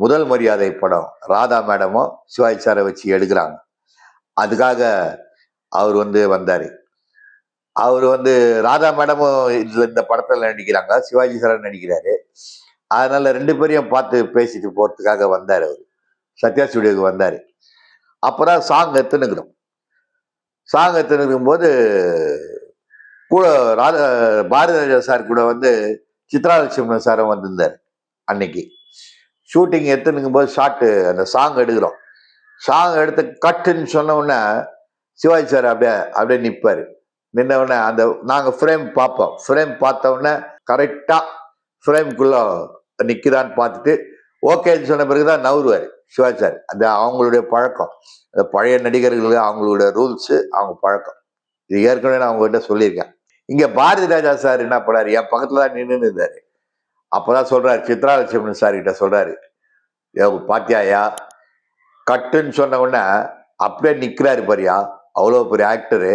முதல் மரியாதை படம் ராதா மேடமும் சிவாஜி சாரை வச்சு எடுக்கிறாங்க. அதுக்காக அவர் வந்தாரு. அவர் ராதா மேடமும் இந்த படத்துல நடிக்கிறாங்க, சிவாஜி சார் நடிக்கிறாரு. அதனால 2 பேரையும் பார்த்து பேசிட்டு போறதுக்காக வந்தாரு. அவரு சத்யா ஸ்டுடியோக்கு வந்தாரு. அப்பதான் சாங் எடுத்துனுக்கிறோம். சாங் எடுத்துனுக்கும் போது கூட பாரதி ராஜா சார் கூட சித்ரா லட்சுமணன் சாரும் வந்திருந்தார். அன்னைக்கு ஷூட்டிங் எடுத்துனுக்கும் போது அந்த சாங் எடுக்கிறோம். சாங் எடுத்து கட்டுன்னு சொன்ன உடனே சிவாஜி சார் அப்படியே நிற்பாரு. நின்ன உடனே நாங்க ஃப்ரேம் பார்ப்போம். ஃப்ரேம் பார்த்த உடனே கரெக்டா ஃப்ரேம்குள்ள நிக்கிறான்னு பார்த்துட்டு ஓகேன்னு சொன்ன பிறகுதான் நவுருவாரு சிவாஜி சார். அவங்களுடைய பழக்கம், அந்த பழைய நடிகர்களுக்கு அவங்களுடைய ரூல்ஸ், அவங்க பழக்கம். இது ஏற்கனவே நான் அவங்ககிட்ட சொல்லியிருக்கேன். இங்க பாரதி ராஜா சார் என்ன பண்ணாரு, என் பக்கத்துல தான் நின்று இருந்தாரு. அப்பதான் சொல்றாரு, சித்ரா லட்சுமணன் சார் கிட்ட சொல்றாரு, பாத்தியாயா கட்டுன்னு சொன்ன உடனே அப்படியே நிக்கிறாரு பாரியா, அவ்வளவு பெரிய ஆக்டரு.